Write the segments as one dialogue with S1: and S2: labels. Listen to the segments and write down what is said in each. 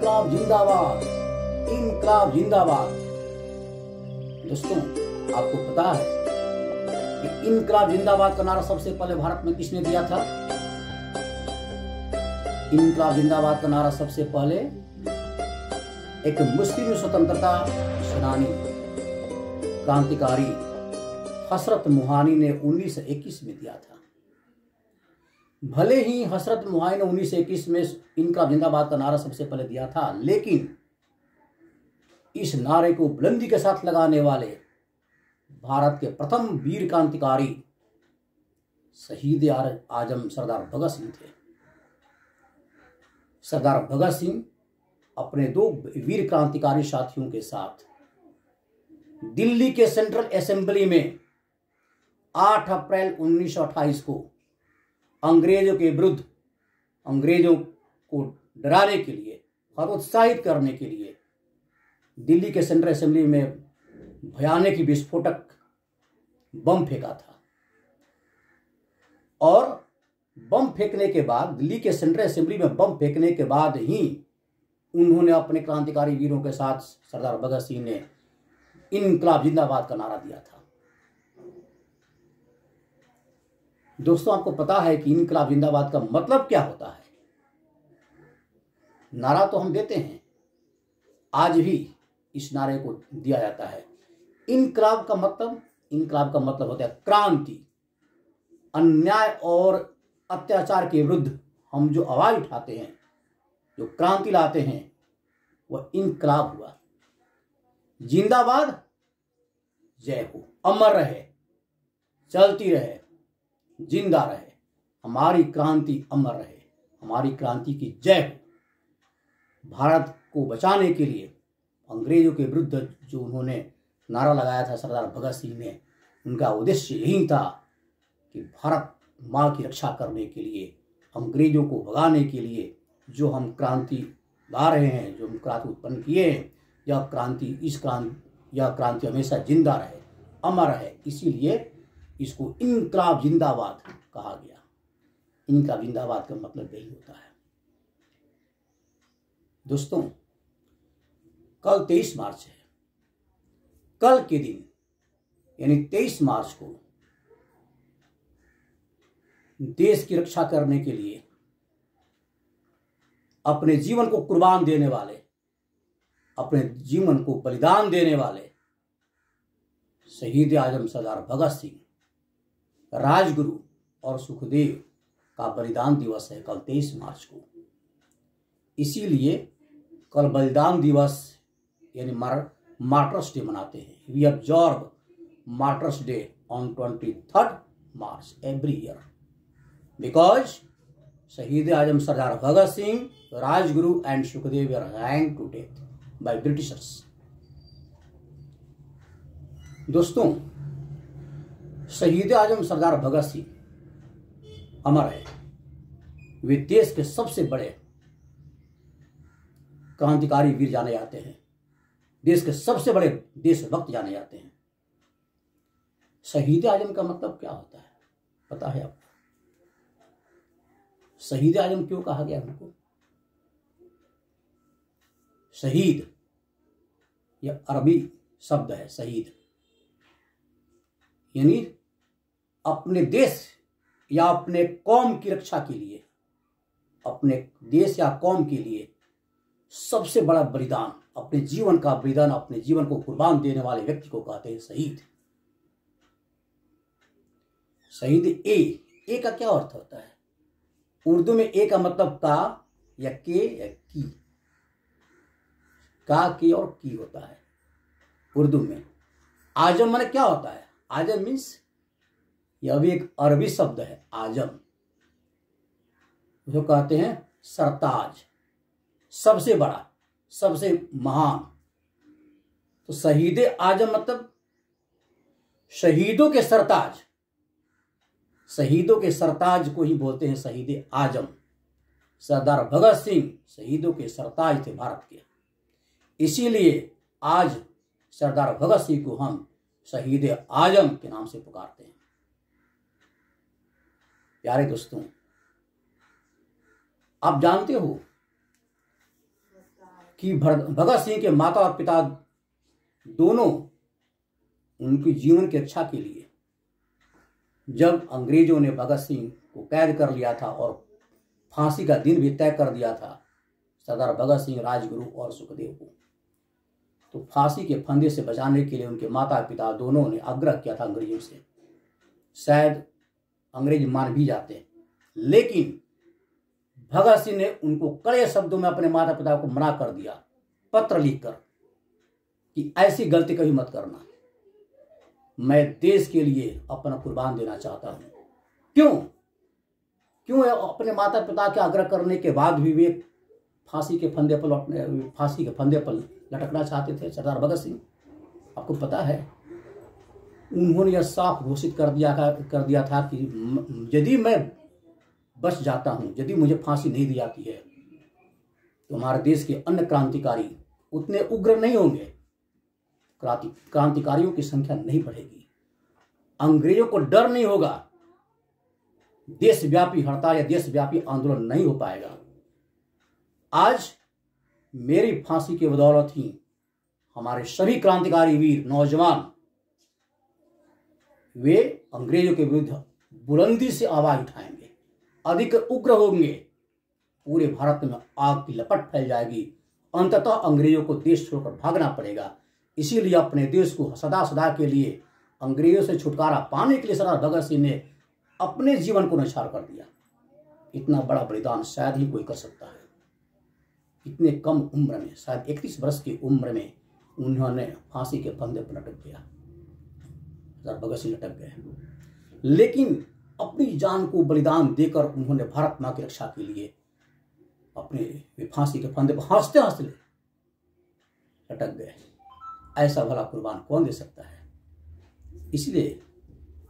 S1: इनकलाब जिंदाबाद, इनकलाब जिंदाबाद। दोस्तों, आपको पता है कि इनकलाब जिंदाबाद का नारा सबसे पहले भारत में किसने दिया था? इनकलाब जिंदाबाद का नारा सबसे पहले एक मुस्लिम स्वतंत्रता सेनानी, क्रांतिकारी हसरत मोहानी ने 1921 में दिया था। भले ही हसरत मोहानी ने 1921 में इनकलाब जिंदाबाद का नारा सबसे पहले दिया था, लेकिन इस नारे को बुलंदी के साथ लगाने वाले भारत के प्रथम वीर क्रांतिकारी शहीद आजम सरदार भगत सिंह थे। सरदार भगत सिंह अपने 2 वीर क्रांतिकारी साथियों के साथ दिल्ली के सेंट्रल असेंबली में 8 अप्रैल 1928 को अंग्रेजों के विरुद्ध, अंग्रेजों को डराने के लिए, हतोत्साहित करने के लिए दिल्ली के सेंट्रल असेंबली में भयानक विस्फोटक बम फेंका था। और बम फेंकने के बाद, दिल्ली के सेंट्रल असेंबली में बम फेंकने के बाद ही उन्होंने अपने क्रांतिकारी वीरों के साथ सरदार भगत सिंह ने इनकलाब जिंदाबाद का नारा दिया था। दोस्तों, आपको पता है कि इनकलाब जिंदाबाद का मतलब क्या होता है? नारा तो हम देते हैं, आज भी इस नारे को दिया जाता है। इनकलाब का मतलब होता है क्रांति। अन्याय और अत्याचार के विरुद्ध हम जो आवाज उठाते हैं, जो क्रांति लाते हैं, वह इनकलाब हुआ। जिंदाबाद, जय हो, अमर रहे, चलती रहे, जिंदा रहे, हमारी क्रांति अमर रहे, हमारी क्रांति की जय हो। भारत को बचाने के लिए अंग्रेजों के विरुद्ध जो उन्होंने नारा लगाया था सरदार भगत सिंह ने, उनका उद्देश्य यही था कि भारत माँ की रक्षा करने के लिए, अंग्रेजों को भगाने के लिए जो हम क्रांति ला रहे हैं, जो हम क्रांति उत्पन्न किए हैं, यह क्रांति हमेशा जिंदा रहे, अमर रहे। इसीलिए इसको इनकलाब जिंदाबाद कहा गया। इनकलाब जिंदाबाद का मतलब यही होता है। दोस्तों, कल 23 मार्च है। कल के दिन यानी 23 मार्च को देश की रक्षा करने के लिए अपने जीवन को कुर्बान देने वाले, अपने जीवन को बलिदान देने वाले शहीद आजम सरदार भगत सिंह, राजगुरु और सुखदेव का बलिदान दिवस है कल 23 मार्च को। इसीलिए कल बलिदान दिवस यानी मार्टर्स डे मनाते हैं। We observe martyrs day on 23rd March every year because Shaheed Azam Sardar Bhagat Singh, Rajguru and Sukhdev were hanged to death by Britishers। दोस्तों, शहीद आजम सरदार भगत सिंह अमर है। वे देश के सबसे बड़े क्रांतिकारी वीर जाने जाते हैं, देश के सबसे बड़े देशभक्त जाने जाते हैं। शहीद आजम का मतलब क्या होता है पता है आपको? शहीद आजम क्यों कहा गया उनको? शहीद यह अरबी शब्द है। शहीद यानी अपने देश या अपने कौम की रक्षा के लिए, अपने देश या कौम के लिए सबसे बड़ा बलिदान, अपने जीवन का बलिदान, अपने जीवन को कुर्बान देने वाले व्यक्ति को कहते हैं शहीद। शहीद ए का क्या अर्थ होता है? उर्दू में ए का मतलब का या के या की, का के और की होता है उर्दू में। आजम माने क्या होता है? आजम मीन्स, यह भी एक अरबी शब्द है आजम, जो कहते हैं सरताज, सबसे बड़ा, सबसे महान। तो शहीद आजम मतलब शहीदों के सरताज, शहीदों के सरताज को ही बोलते हैं शहीद आजम। सरदार भगत सिंह शहीदों के सरताज थे भारत के। इसीलिए आज सरदार भगत सिंह को हम शहीद आजम के नाम से पुकारते हैं। प्यारे दोस्तों, आप जानते हो कि भगत सिंह के माता और पिता दोनों उनकी जीवन की रक्षा के लिए जब अंग्रेजों ने भगत सिंह को कैद कर लिया था और फांसी का दिन भी तय कर दिया था सरदार भगत सिंह, राजगुरु और सुखदेव को, तो फांसी के फंदे से बचाने के लिए उनके माता पिता दोनों ने आग्रह किया था अंग्रेजों से। शायद अंग्रेज मान भी जाते, लेकिन भगत सिंह ने उनको कड़े शब्दों में अपने माता पिता को मना कर दिया, पत्र लिखकर कि ऐसी गलती कभी मत करना, मैं देश के लिए अपना कुर्बान देना चाहता हूं। क्यों अपने माता पिता के आग्रह करने के बाद भी वे फांसी के फंदे पर लटकना चाहते थे सरदार भगत सिंह? आपको पता है उन्होंने यह साफ घोषित कर दिया था कि यदि मैं बच जाता हूं, यदि मुझे फांसी नहीं दी जाती है, तो हमारे देश के अन्य क्रांतिकारी उतने उग्र नहीं होंगे, क्रांतिकारियों की संख्या नहीं बढ़ेगी, अंग्रेजों को डर नहीं होगा, देशव्यापी हड़ताल या देशव्यापी आंदोलन नहीं हो पाएगा। आज मेरी फांसी की बदौलत ही हमारे सभी क्रांतिकारी वीर नौजवान वे अंग्रेजों के विरुद्ध बुलंदी से आवाज उठाएंगे, अधिक उग्र होंगे, पूरे भारत में आग की लपट फैल जाएगी, अंततः अंग्रेजों को देश छोड़कर भागना पड़ेगा। इसीलिए अपने देश को सदा सदा के लिए अंग्रेजों से छुटकारा पाने के लिए सरदार भगत सिंह ने अपने जीवन को न्यौछावर कर दिया। इतना बड़ा बलिदान शायद ही कोई कर सकता है। इतने कम उम्र में, शायद 31 वर्ष की उम्र में उन्होंने फांसी के फंदे पर लटक गया, सरदार भगत सिंह लटक गए, लेकिन अपनी जान को बलिदान देकर उन्होंने भारत मां की रक्षा के लिए अपने फांसी के फंदे पर हंसते हंसते लटक गए। ऐसा भला कुर्बान कौन दे सकता है? इसलिए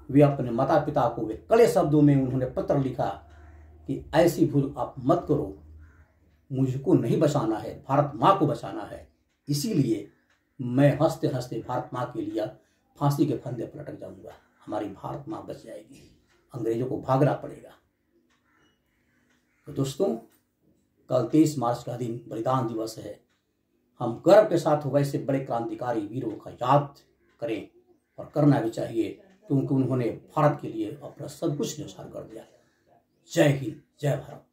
S1: वे अपने माता पिता को वे कड़े शब्दों में उन्होंने पत्र लिखा कि ऐसी भूल आप मत करो, मुझको नहीं बचाना है, भारत माँ को बचाना है, इसीलिए मैं हंसते हंसते भारत माँ के लिए फांसी के फंदे पर लटक जाऊंगा, हमारी भारत माँ बच जाएगी, अंग्रेजों को भागना पड़ेगा। तो दोस्तों, कल 23 मार्च का दिन बलिदान दिवस है। हम गर्व के साथ वैसे बड़े क्रांतिकारी वीरों का याद करें, और करना भी चाहिए, क्योंकि उन्होंने भारत के लिए अपना सब कुछ न्यौछावर कर दिया। जय हिंद, जय भारत।